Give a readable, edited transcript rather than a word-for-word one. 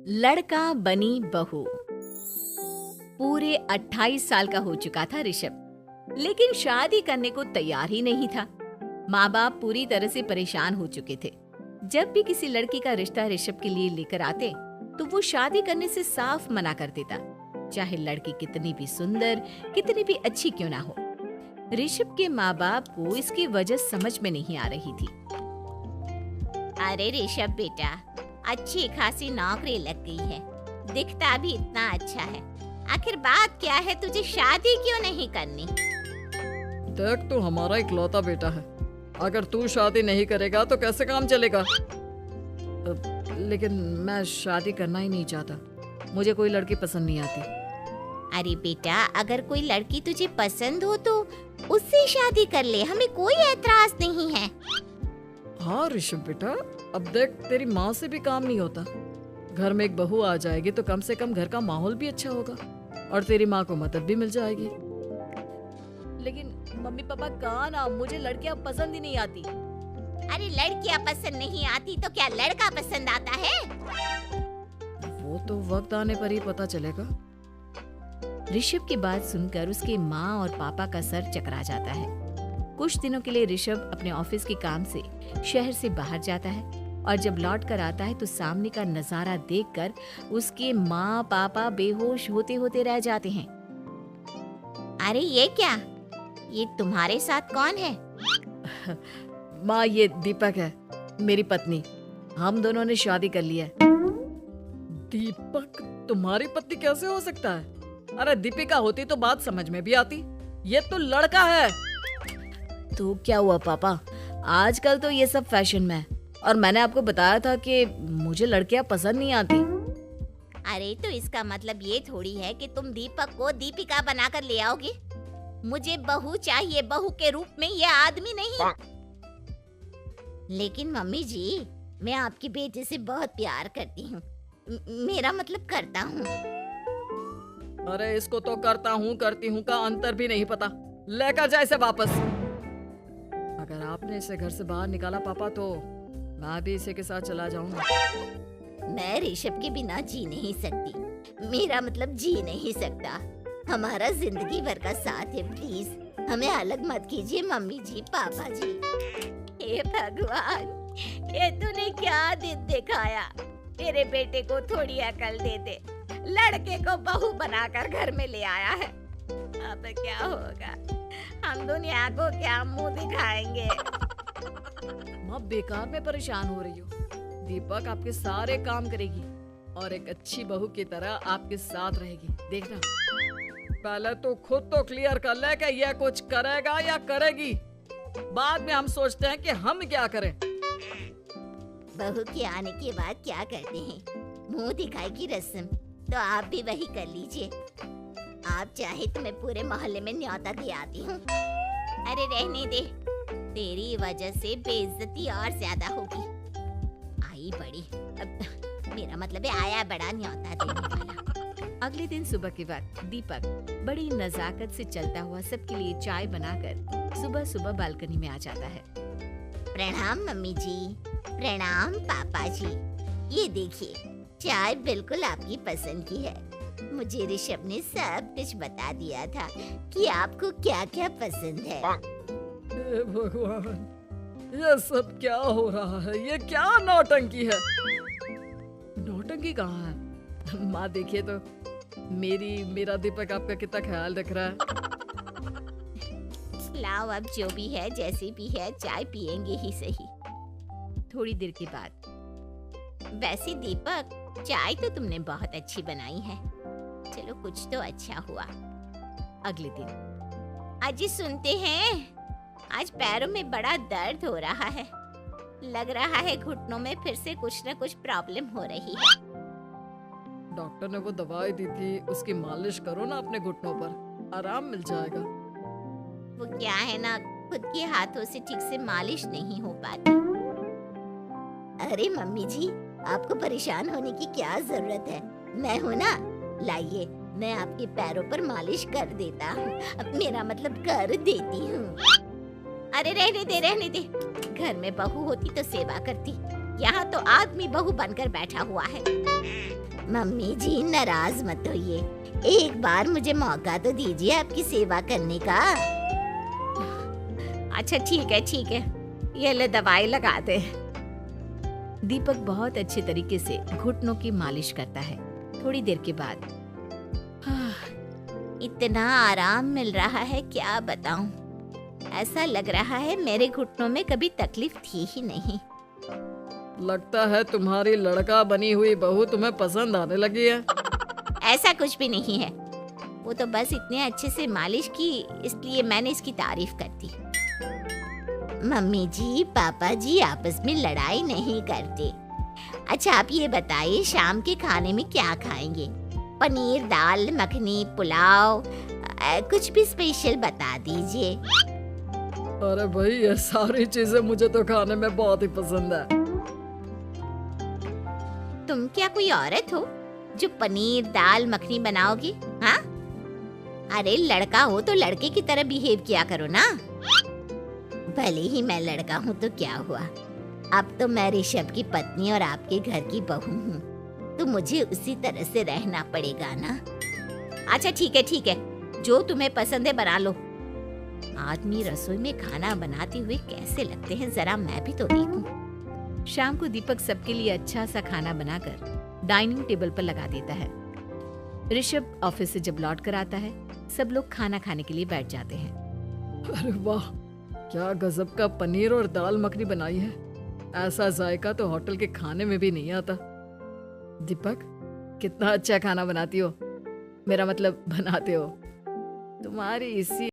लड़का बनी बहू। पूरे 28 साल का हो चुका था ऋषभ, लेकिन शादी करने को तैयार ही नहीं था। माँ बाप पूरी तरह से परेशान हो चुके थे। जब भी किसी लड़की का रिश्ता ऋषभ के लिए लेकर आते तो वो शादी करने से साफ मना कर देता, चाहे लड़की कितनी भी सुंदर, कितनी भी अच्छी क्यों ना हो। ऋषभ के माँ बाप को इसकी वजह समझ में नहीं आ रही थी। अरे ऋषभ बेटा, अच्छी खासी नौकरी लग गई है, दिखता भी इतना अच्छा है, आखिर बात क्या है, तुझे शादी क्यों नहीं करनी? देख, तू हमारा इकलौता बेटा है, अगर तू शादी नहीं करेगा तो कैसे काम चलेगा? लेकिन मैं शादी करना ही नहीं चाहता, मुझे कोई लड़की पसंद नहीं आती। अरे बेटा, अगर कोई लड़की तुझे पसंद हो तो उससे शादी कर ले, हमें कोई ऐतराज नहीं है। हाँ ऋषभ बेटा, अब देख, तेरी माँ से भी काम नहीं होता। घर में एक बहू आ जाएगी तो कम से कम घर का माहौल भी अच्छा होगा और तेरी माँ को मदद भी मिल जाएगी। लेकिन मम्मी पापा कहाँ ना, मुझे लड़कियां पसंद ही नहीं आती। अरे लड़कियां पसंद नहीं आती तो क्या लड़का पसंद आता है? वो तो वक्त आने पर ही पता चलेगा। ऋषभ की बात सुनकर उसके माँ और पापा का सर चकरा जाता है। कुछ दिनों के लिए ऋषभ अपने ऑफिस के काम से शहर से बाहर जाता है और जब लौट कर आता है तो सामने का नजारा देखकर उसके माँ पापा बेहोश होते होते रह जाते हैं। अरे ये क्या, ये तुम्हारे साथ कौन है? माँ, ये दीपक है, मेरी पत्नी। हम दोनों ने शादी कर ली है। दीपक तुम्हारी पत्नी कैसे हो सकता है? अरे दीपिका होती तो बात समझ में भी आती, ये तो लड़का है। तो क्या हुआ पापा, आजकल तो ये सब फैशन में है और मैंने आपको बताया था कि मुझे लड़कियां पसंद नहीं आती। अरे तो इसका मतलब ये थोड़ी है कि तुम दीपक को दीपिका बनाकर ले आओगे। मुझे बहू चाहिए, बहू के रूप में, ये आदमी नहीं। लेकिन मम्मी जी, मैं आपके बेटे से बहुत प्यार करती हूँ, मेरा मतलब करता हूँ। अरे इसको तो करता हूँ करती हूँ का अंतर भी नहीं पता। लेकर जाए इसे वापस। अगर आपने इसे घर से बाहर निकाला पापा तो मैं भी इसी के साथ चला जाऊंगा। मैं ऋषभ के बिना जी नहीं सकती, मेरा मतलब जी नहीं सकता। हमारा जिंदगी भर का साथ है, प्लीज हमें अलग मत कीजिए मम्मी जी, पापा जी। हे भगवान, ये तूने क्या दिन दिखाया? तेरे बेटे को थोड़ी अकल दे दे, लड़के को बहू बनाकर घर में ले आया है। अब क्या होगा, हम दुनिया को क्या मुंह दिखाएंगे? माँ, बेकार में परेशान हो रही हो। दीपक आपके सारे काम करेगी और एक अच्छी बहू की तरह आपके साथ रहेगी, देखना। पहले तो खुद तो क्लियर कर ले कि यह कुछ करेगा या करेगी, बाद में हम सोचते हैं कि हम क्या करें। बहू के आने के बाद क्या करते हैं, मुंह दिखाई की रस्म, तो आप भी वही कर लीजिए। आप चाहे तो मैं पूरे मोहल्ले में न्योता दे आती हूँ। अरे रहने दे, तेरी वजह से बेइज्जती और ज्यादा होगी। आई बड़ी, मेरा मतलब है आया बड़ा न्योता देने वाला। अगले दिन सुबह के वक्त दीपक बड़ी नजाकत से चलता हुआ सबके लिए चाय बनाकर सुबह सुबह बालकनी में आ जाता है। प्रणाम मम्मी जी, प्रणाम पापा जी। ये देखिए, चाय बिल्कुल आपकी पसंद की है। मुझे ऋषभ ने सब कुछ बता दिया था कि आपको क्या क्या पसंद है। हे भगवान, ये सब क्या हो रहा है? ये क्या नौटंकी है? नौटंकी कहाँ है? माँ देखिए तो, मेरा दीपक आपका कितना ख्याल रख रहा है। लाओ, अब जो भी है, जैसे भी है, चाय पियेंगे ही सही। थोड़ी देर के बाद, वैसे दीपक, चाय तो तुमने बहुत अच्छी बनाई है, चलो कुछ तो अच्छा हुआ। अगले दिन, अजी सुनते हैं, आज पैरों में बड़ा दर्द हो रहा है, लग रहा है घुटनों में फिर से कुछ न कुछ प्रॉब्लम हो रही है। डॉक्टर ने वो दवाई दी थी, उसकी मालिश करो ना अपने घुटनों पर, आराम मिल जाएगा। वो क्या है ना, खुद के हाथों से ठीक से मालिश नहीं हो पाती। अरे मम्मी जी, आपको परेशान होने की क्या जरूरत है, मैं हूँ ना, लाइए मैं आपके पैरों पर मालिश कर देता हूँ, मेरा मतलब कर देती हूँ। अरे रहने दे, रहने दे, घर में बहू होती तो सेवा करती, यहाँ तो आदमी बहू बनकर बैठा हुआ है। मम्मी जी नाराज मत होइए, एक बार मुझे मौका तो दीजिए आपकी सेवा करने का। अच्छा ठीक है, ये ले दवाई लगा दे। दीपक बहुत अच्छे तरीके से घुटनों की मालिश करता है। थोड़ी देर के बाद इतना आराम मिल रहा है क्या बताऊं, ऐसा लग रहा है मेरे घुटनों में कभी तकलीफ थी ही नहीं। लगता है तुम्हारी लड़का बनी हुई बहू तुम्हें पसंद आने लगी है। ऐसा कुछ भी नहीं है, वो तो बस इतने अच्छे से मालिश की इसलिए मैंने इसकी तारीफ कर दी। मम्मी जी पापा जी आपस में लड़ाई नहीं करते। अच्छा आप ये बताइए शाम के खाने में क्या खाएंगे? पनीर दाल मखनी पुलाव कुछ भी स्पेशल बता दीजिए। अरे भाई ये सारी चीजें मुझे तो खाने में बहुत ही पसंद है। तुम क्या कोई औरत हो जो पनीर दाल मखनी बनाओगी? हाँ, अरे लड़का हो तो लड़के की तरह बिहेव किया करो ना। भले ही मैं लड़का हूँ तो क्या हुआ, अब तो मैं ऋषभ की पत्नी और आपके घर की बहू हूँ, तो मुझे उसी तरह से रहना पड़ेगा ना। अच्छा ठीक है, जो तुम्हें पसंद है बना लो। आदमी रसोई में खाना बनाते हुए कैसे लगते हैं जरा मैं भी तो देखूं। शाम को दीपक सबके लिए अच्छा सा खाना बनाकर डाइनिंग टेबल पर लगा देता है। ऋषभ ऑफिस से जब लौट कर आता है, सब लोग खाना खाने के लिए बैठ जाते हैं। अरे वाह, क्या गजब का पनीर और दाल मखनी बनाई है। ऐसा जायका तो होटल के खाने में भी नहीं आता। दीपक कितना अच्छा खाना बनाती हो, मेरा मतलब बनाते हो। तुम्हारी इसी